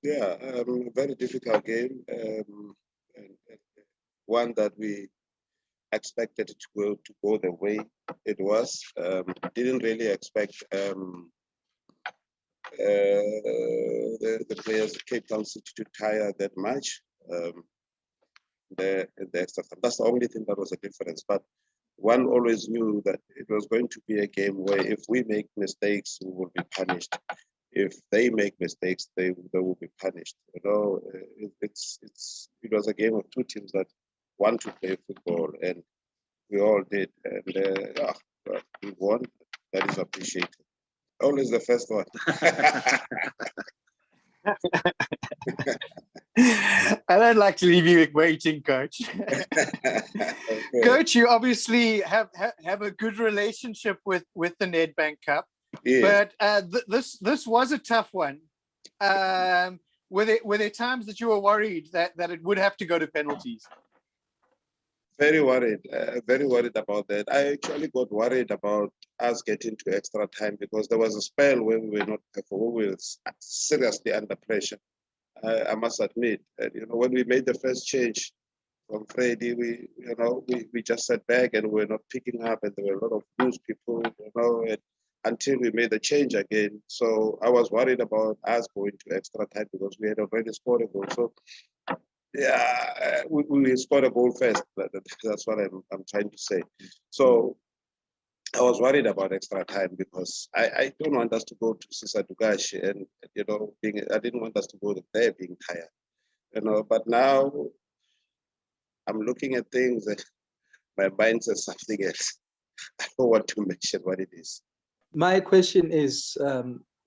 Yeah, very difficult game, and one that we expected it to go the way it was. Didn't really expect the players Cape Town City to tire that much. The extra time. That's the only thing that was a difference. But one always knew that it was going to be a game where if we make mistakes, we will be punished. If they make mistakes, they will be punished. You know, it was a game of two teams that want to play football, and we all did. And we won. That is appreciated. Always the first one. I don't like to leave you waiting, Coach. Okay. Coach, you obviously have a good relationship with the Nedbank Cup, Yeah. but this was a tough one. Were there times that you were worried that it would have to go to penalties? Very worried about that. I actually got worried about us getting to extra time because there was a spell where we were not performing. We were seriously under pressure. I must admit, and, you know, when we made the first change from Freddie, we just sat back and we were not picking up, and there were a lot of loose people, and until we made the change again. So I was worried about us going to extra time because we had already scored a goal. So yeah, we scored a goal first. That's what I'm trying to say. So I was worried about extra time because I don't want us to go to Sisadugashi and I didn't want us to go there being tired, But now I'm looking at things and my mind says something else. I don't want to mention what it is. My question is,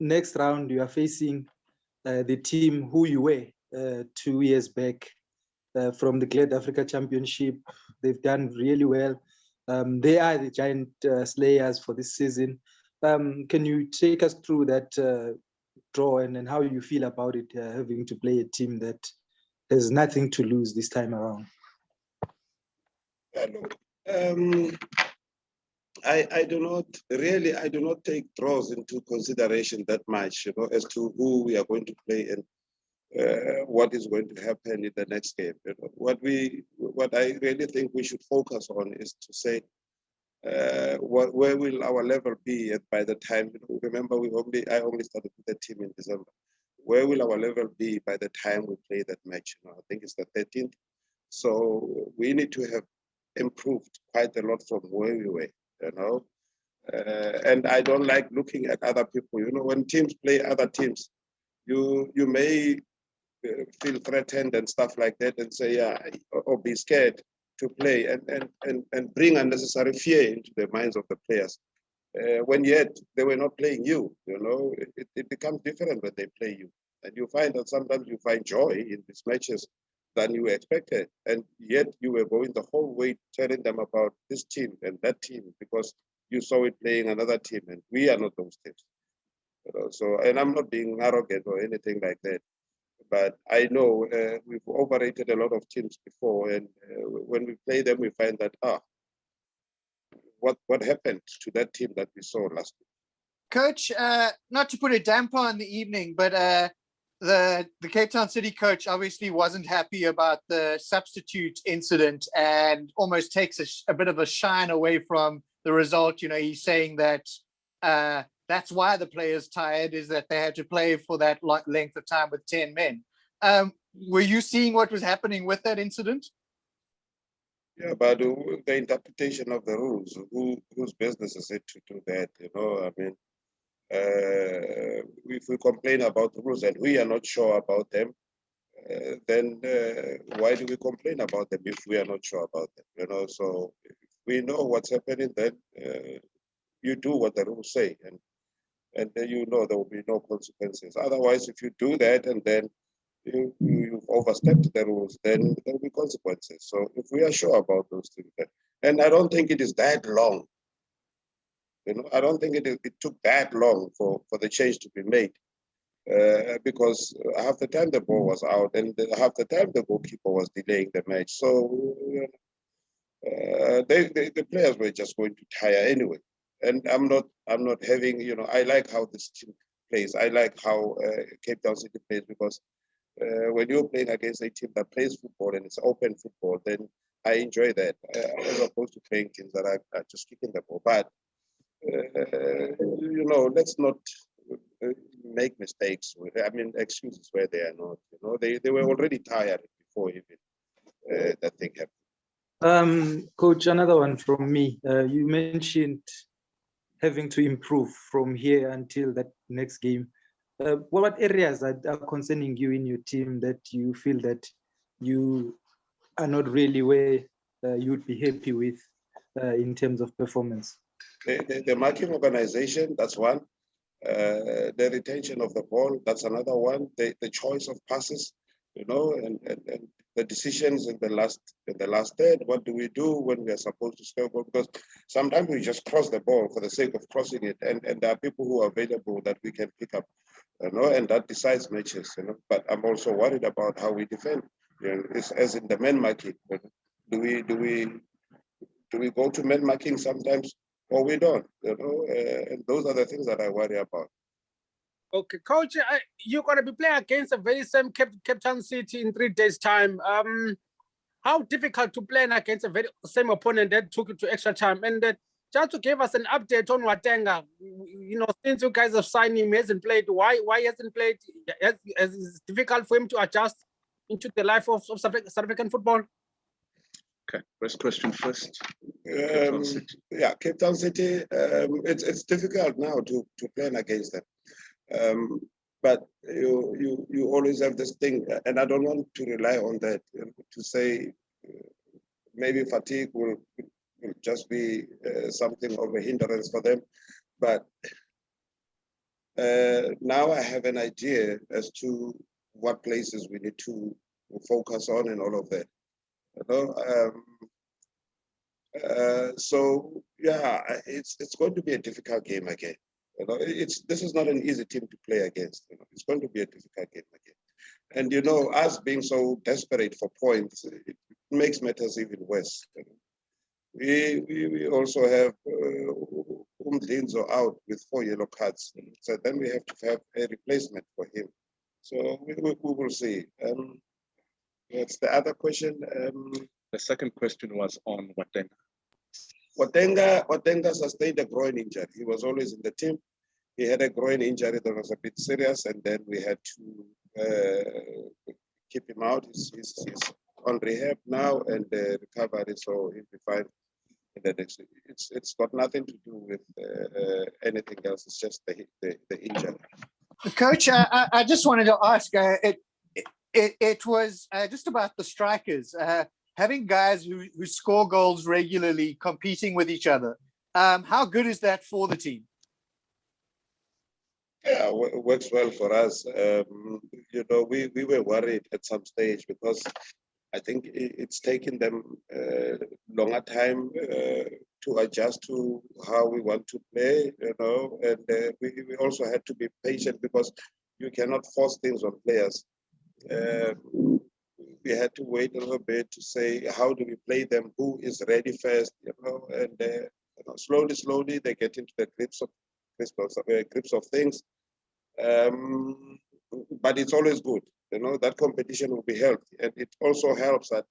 next round you are facing the team who you were 2 years back from the Glad Africa Championship. They've done really well. They are the giant slayers for this season. Can you take us through that draw and how you feel about it, having to play a team that has nothing to lose this time around? I do not take draws into consideration that much, as to who we are going to play and what is going to happen in the next game. What I really think we should focus on is to say, where will our level be by the time? Remember, I only started with the team in December. Where will our level be by the time we play that match? I think it's the 13th. So we need to have improved quite a lot from where we were. And I don't like looking at other people. When teams play other teams, you may feel threatened and stuff like that, and say, yeah, or be scared to play and bring unnecessary fear into the minds of the players. When yet they were not playing you, it becomes different when they play you. And you find that sometimes you find joy in these matches than you expected. And yet you were going the whole way telling them about this team and that team because you saw it playing another team, and we are not those teams. So, and I'm not being arrogant or anything like that, but I know we've operated a lot of teams before, and when we play them, we find that, what happened to that team that we saw last week? Coach, not to put a damper on the evening, but the Cape Town City coach obviously wasn't happy about the substitute incident and almost takes a bit of a shine away from the result. He's saying that that's why the players tired, is that they had to play for that length of time with 10 men. Were you seeing what was happening with that incident? Yeah, but the interpretation of the rules, whose business is it to do that? If we complain about the rules and we are not sure about them, then why do we complain about them if we are not sure about them? So if we know what's happening, then you do what the rules say, and then there will be no consequences. Otherwise, if you do that and then you've overstepped the rules, then there will be consequences. So if we are sure about those things, and I don't think it is that long. I don't think it took that long for the change to be made, because half the time the ball was out, and half the time the goalkeeper was delaying the match. So the players were just going to tire anyway. And I'm not having, I like how this team plays. I like how Cape Town City plays, because When you're playing against a team that plays football and it's open football, then I enjoy that as opposed to playing teams that are just kicking the ball. But let's not make mistakes. I mean, excuses where they are not. They were already tired before even that thing happened. Coach, another one from me. You mentioned having to improve from here until that next game. What areas are concerning you in your team that you feel that you are not really where you'd be happy with in terms of performance? The marking organization, that's one. The retention of the ball, that's another one. The choice of passes, and the decisions in the last third. What do we do when we are supposed to score goal? Because sometimes we just cross the ball for the sake of crossing it, and there are people who are available that we can pick up, and that decides matches. But I'm also worried about how we defend. It's as in the man marking. Do we go to man marking sometimes, or we don't? And those are the things that I worry about. Okay, Coach, you're going to be playing against the very same Cape Town City in 3 days' time. How difficult to play against the very same opponent that took you to extra time? And just to give us an update on Watenga, since you guys have signed him, he hasn't played. Why he hasn't played? It's difficult for him to adjust into the life of South African football? Okay, first question first. Cape Town City, it's difficult now to play against them. But you always have this thing, and I don't want to rely on that to say maybe fatigue will just be something of a hindrance for them. But now I have an idea as to what places we need to focus on and all of that. So yeah, it's going to be a difficult game again. This is not an easy team to play against. It's going to be a difficult game again. And us being so desperate for points, it makes matters even worse. We also have Umdlinzo out with 4 yellow cards. So then we have to have a replacement for him. So we will see. What's the other question? The second question was on Watenga. Watenga sustained a groin injury. He was always in the team. He had a groin injury that was a bit serious, and then we had to keep him out. He's on rehab now and recovery, so he'll be fine. It's got nothing to do with anything else. It's just the injury. Coach, I just wanted to ask. It was just about the strikers. Having guys who score goals regularly, competing with each other. How good is that for the team? Yeah, it works well for us. We were worried at some stage because I think it's taken them longer time to adjust to how we want to play, and we also had to be patient because you cannot force things on players. We had to wait a little bit to say, how do we play them? Who is ready first? And slowly they get into the grips of things. But it's always good, that competition will be healthy. And it also helps that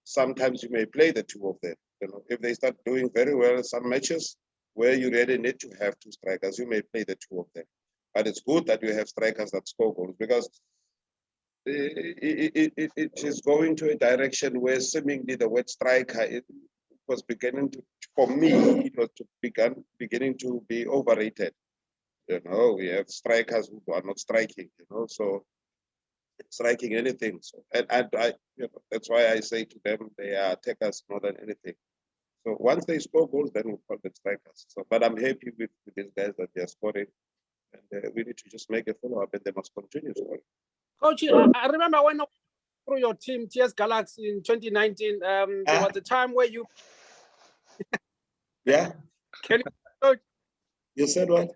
sometimes you may play the two of them. If they start doing very well in some matches where you really need to have 2 strikers, you may play the 2 of them. But it's good that you have strikers that score goals because it is going to a direction where seemingly the word striker was beginning to, for me, it was beginning to be overrated. We have strikers who are not striking, so striking anything. So, and I that's why I say to them, they are attackers more than anything. So once they score goals, then we'll call them strikers. So, but I'm happy with these guys that they are scoring, and we need to just make a follow-up, and they must continue scoring. Coach, I remember when I went through your team, TS Galaxy in 2019, there was a time where you... Yeah? Can you, Coach? You said what?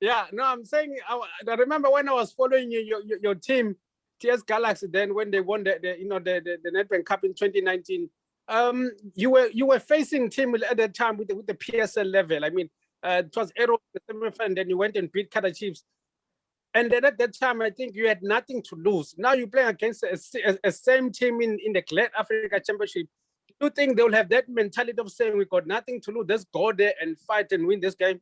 Yeah, no, I'm saying, I remember when I was following your team, TS Galaxy, then when they won the Nedbank Cup in 2019, you were facing team at that time with the PSL level. I mean, it was Aero, the semi-final, and then you went and beat Kaizer Chiefs. And then at that time, I think you had nothing to lose. Now you're playing against a same team in the Gqeberha Africa Championship. Do you think they'll have that mentality of saying, we got nothing to lose, let's go there and fight and win this game?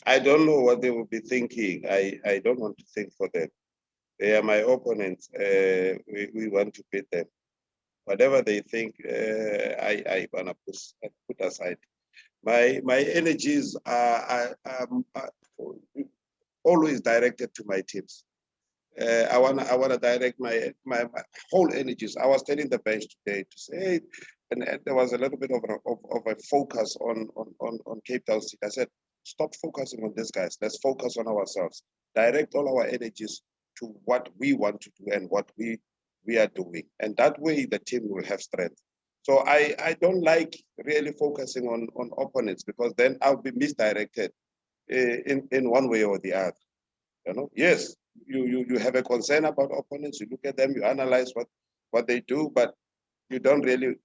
I don't know what they will be thinking. I don't want to think for them. They are my opponents. We want to beat them. Whatever they think, I wanna put aside. My energies are always directed to my teams. I wanna direct my whole energies. I was telling the bench today to say, and there was a little bit of a focus on Cape Town City. I said, stop focusing on these guys. Let's focus on ourselves. Direct all our energies to what we want to do and what we are doing. And that way the team will have strength. So I don't like really focusing on opponents, because then I'll be misdirected in one way or the other. You know, yes, you have a concern about opponents, you look at them, you analyze what they do, but you don't really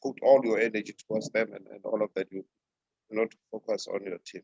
put all your energy towards them and all of that. You to focus on your team.